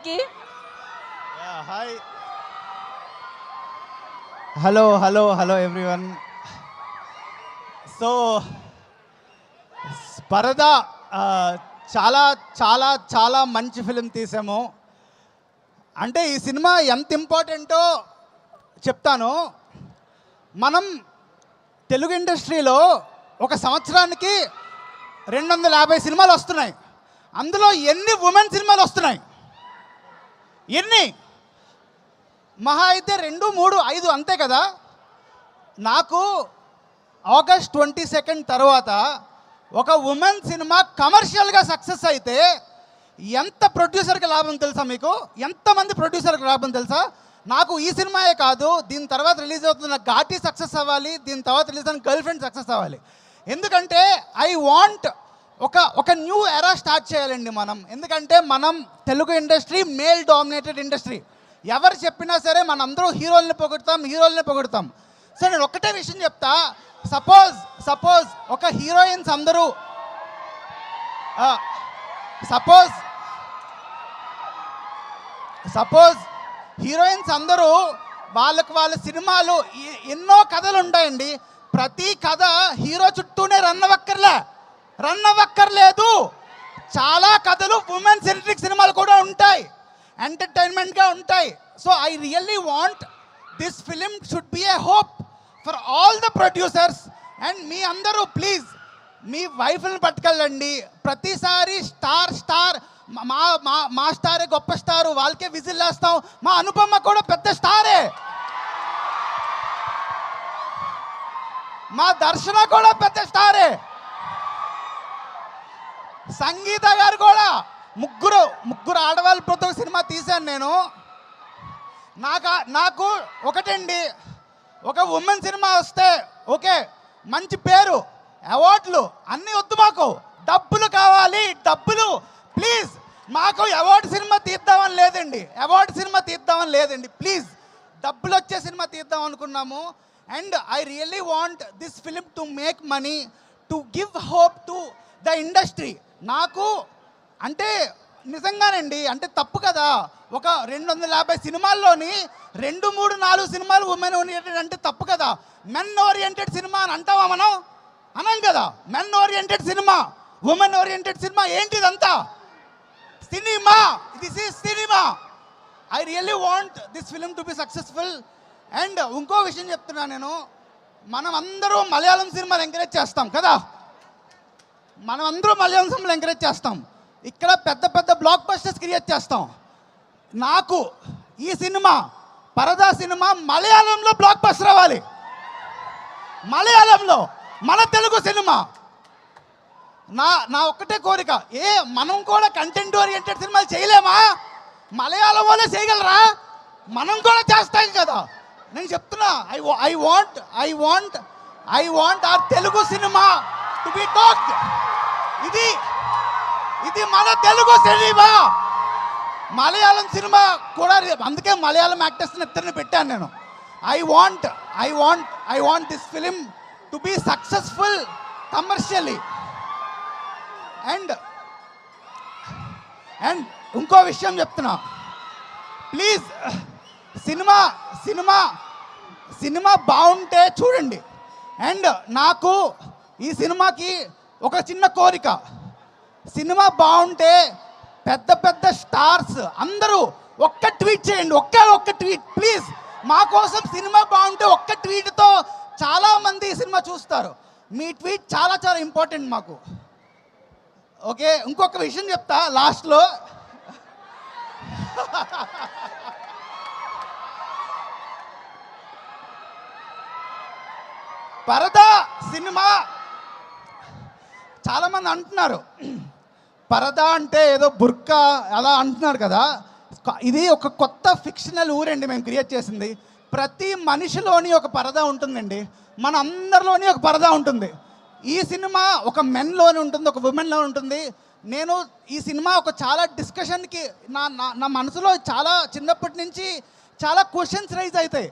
Yeah, hi. Hello, everyone. So పరదా చాలా చాలా చాలా మంచి ఫిలిం తీసాము. అంటే ఈ సినిమా ఎంత ఇంపార్టెంటో చెప్తాను. మనం తెలుగు ఇండస్ట్రీలో ఒక సంవత్సరానికి 250 సినిమాలు వస్తున్నాయి. అందులో ఎన్ని ఉమెన్ సినిమాలు వస్తున్నాయి? ఎన్ని? మహా అయితే 2, 3, 5 అంతే కదా. నాకు ఆగస్ట్ 22 తర్వాత ఒక ఉమెన్ సినిమా కమర్షియల్గా సక్సెస్ అయితే ఎంత ప్రొడ్యూసర్కి లాభం తెలుసా? మీకు ఎంతమంది ప్రొడ్యూసర్కి లాభం తెలుసా? నాకు ఈ సినిమాయే కాదు, దీని తర్వాత రిలీజ్ అవుతున్న ఘాటి సక్సెస్ అవ్వాలి, దీని తర్వాత రిలీజ్ అయిన గర్ల్ ఫ్రెండ్ సక్సెస్ అవ్వాలి. ఎందుకంటే ఐ వాంట్ ఒక న్యూ ఎరా స్టార్ట్ చేయాలండి మనం. ఎందుకంటే మనం Telugu industry male dominated industry. ఎవరు చెప్పినా సరే మనందరూ హీరోల్ని పొగుడుతాం. సో నేను ఒక్కటే విషయం చెప్తా. సపోజ్ ఒక హీరోయిన్స్ అందరూ సపోజ్ హీరోయిన్స్ అందరూ వాళ్ళ సినిమాలు ఎన్నో కథలు ఉంటాయండి. ప్రతి కథ హీరో చుట్టూనే రన్ అవ్వక్కర్లేదు. చాలా కథలు ఉమెన్ సెంట్రిక్ సినిమాలు కూడా ఉంటాయి, ఎంటర్టైన్మెంట్గా ఉంటాయి. So I really want this film should be a hope for all the producers. And మీ అందరూ ప్లీజ్ మీ వైఫ్ని పట్టుకెళ్ళండి. ప్రతిసారి స్టార్ మా స్టారే గొప్ప స్టారు, వాళ్ళకే విజిల్ వేస్తాం. మా అనుపమ కూడా పెద్ద స్టారే, మా దర్శన కూడా పెద్ద స్టారే, సంగీత గారు కూడా. ముగ్గురు ఆడవాళ్ళతో సినిమా తీశాను నేను. నాకు ఒకటండి, ఒక ఉమెన్ సినిమా వస్తే ఓకే, మంచి పేరు, అవార్డులు అన్నీ వద్దు. మాకు డబ్బులు కావాలి, డబ్బులు ప్లీజ్. మాకు అవార్డు సినిమా తీద్దామని లేదండి, ప్లీజ్. డబ్బులు వచ్చే సినిమా తీద్దాం అనుకున్నాము. And I really want this film to make money, to give hope to the industry. నాకు అంటే నిజంగానండి, అంటే తప్పు కదా. ఒక 250 సినిమాల్లోని 2, 3, 4 సినిమాలు ఉమెన్ ఓరియంటెడ్ అంటే తప్పు కదా. మెన్ ఓరియంటెడ్ సినిమా అని అంటావా మనం? అనం కదా. Men oriented cinema, women oriented cinema ఏంటిదంతా? Cinema. This is cinema. I really want this film to be successful. And ఇంకో విషయం చెప్తున్నా నేను, మనం అందరూ మలయాళం సినిమాలు ఎంకరేజ్ చేస్తాం కదా. ఇక్కడ పెద్ద బ్లాక్ బస్టర్స్ క్రియేట్ చేస్తాం. నాకు ఈ సినిమా పరదా సినిమా మలయాళంలో బ్లాక్ బస్టర్ అవ్వాలి. మలయాళంలో మన తెలుగు సినిమా. నా ఒక్కటే కోరిక, మనం కూడా కంటెంట్ ఓరియంటెడ్ సినిమాలు చేయలేమా? మలయాళం వాళ్ళే చేయగలరా? మనం కూడా చేస్తాం కదా. నేను చెప్తున్నా, I want our Telugu cinema to be talked. ఇది మన తెలుగు సినిమా. మలయాళం సినిమా కూడా, అందుకే మలయాళం యాక్టర్స్ని ఇద్దరిని పెట్టాను నేను. I want this film to be successful commercially. And ఇంకో విషయం చెప్తున్నా, ప్లీజ్. సినిమా బాగుంటే చూడండి. అండ్ నాకు ఈ సినిమాకి ఒక చిన్న కోరిక, సినిమా బాగుంటే పెద్ద స్టార్స్ అందరూ ఒక్క ట్వీట్ చేయండి, ఒక్క ట్వీట్ ప్లీజ్. మా కోసం సినిమా బాగుంటే ఒక్క ట్వీట్తో చాలామంది ఈ సినిమా చూస్తారు. మీ ట్వీట్ చాలా చాలా ఇంపార్టెంట్ మాకు. ఓకే, ఇంకొక విషయం చెప్తా లాస్ట్లో. పరదా సినిమా చాలామంది అంటున్నారు, పరదా అంటే ఏదో బుర్కా అలా అంటున్నారు కదా. ఇది ఒక కొత్త ఫిక్షనల్ ఊరండి మేము క్రియేట్ చేసింది. ప్రతి మనిషిలోని ఒక పరదా ఉంటుందండి, మన అందరిలోని ఒక పరదా ఉంటుంది. ఈ సినిమా ఒక మెన్లోనే ఉంటుంది, ఒక ఉమెన్లో ఉంటుంది. నేను ఈ సినిమా ఒక చాలా డిస్కషన్కి నా మనసులో చాలా చిన్నప్పటి నుంచి చాలా క్వశ్చన్స్ రైజ్ అవుతాయి.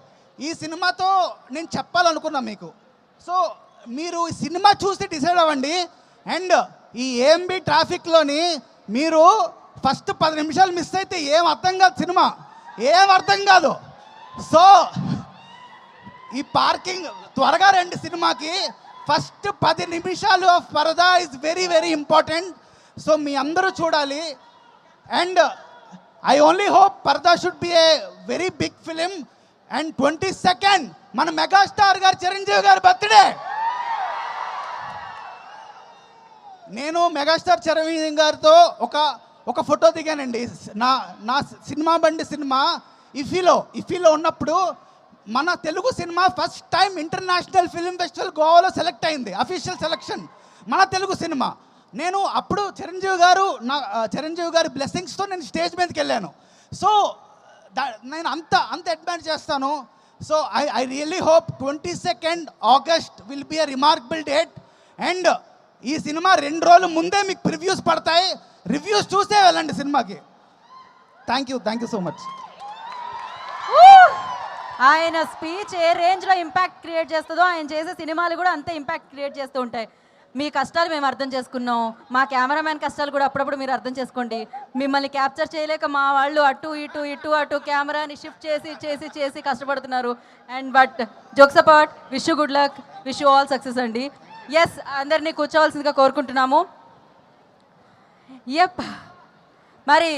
ఈ సినిమాతో నేను చెప్పాలనుకున్నా మీకు. సో మీరు ఈ సినిమా చూసి డిసైడ్ అవ్వండి. అండ్ ఈ ఏఎంబి ట్రాఫిక్లోని మీరు ఫస్ట్ 10 నిమిషాలు మిస్ అయితే ఏం అర్థం కాదు సినిమా, ఏం అర్థం కాదు. సో ఈ పార్కింగ్ త్వరగా రండి సినిమాకి. ఫస్ట్ 10 నిమిషాలు of Paradha is very very important. So మీ అందరూ చూడాలి. And I only hope Paradha should be a very big film. And 22nd మన మెగాస్టార్ గారు చిరంజీవి గారి బర్త్డే. నేను మెగాస్టార్ చిరంజీవి గారితో ఒక ఫోటో దిగానండి. నా సినిమా బండి సినిమా ఇఫీలో ఉన్నప్పుడు మన Telugu cinema first time international film festival గోవాలో సెలెక్ట్ అయింది, అఫీషియల్ సెలెక్షన్ మన తెలుగు సినిమా. నేను అప్పుడు చిరంజీవి గారి బ్లెస్సింగ్స్తో నేను స్టేజ్ మీదకి వెళ్ళాను. సో నేను అంత అడ్మైర్ చేస్తాను. So I really hope 22nd August will be a remarkable date. And ఈ సినిమా 2 రోజుల ముందే మీకు ప్రివ్యూస్ పడతాయి, రివ్యూస్ చూసే వెళ్ళండి సినిమాకి. Thank you so much. ఆయన స్పీచ్ ఏ రేంజ్లో ఇంపాక్ట్ క్రియేట్ చేస్తుందో ఆయన చేసే సినిమాలు కూడా అంతే ఇంపాక్ట్ క్రియేట్ చేస్తూ ఉంటాయి. మీ కష్టాలు మేము అర్థం చేసుకున్నాం, మా కెమెరామ్యాన్ కష్టాలు కూడా అప్పుడప్పుడు మీరు అర్థం చేసుకోండి. మిమ్మల్ని క్యాప్చర్ చేయలేక మా వాళ్ళు అటు ఇటు కెమెరాని షిఫ్ట్ చేసి కష్టపడుతున్నారు. And but jokes apart, wish you good luck, wish you all success అండి. ఎస్, అందరినీ కూర్చోవలసిందిగా కోరుకుంటున్నాము. మరి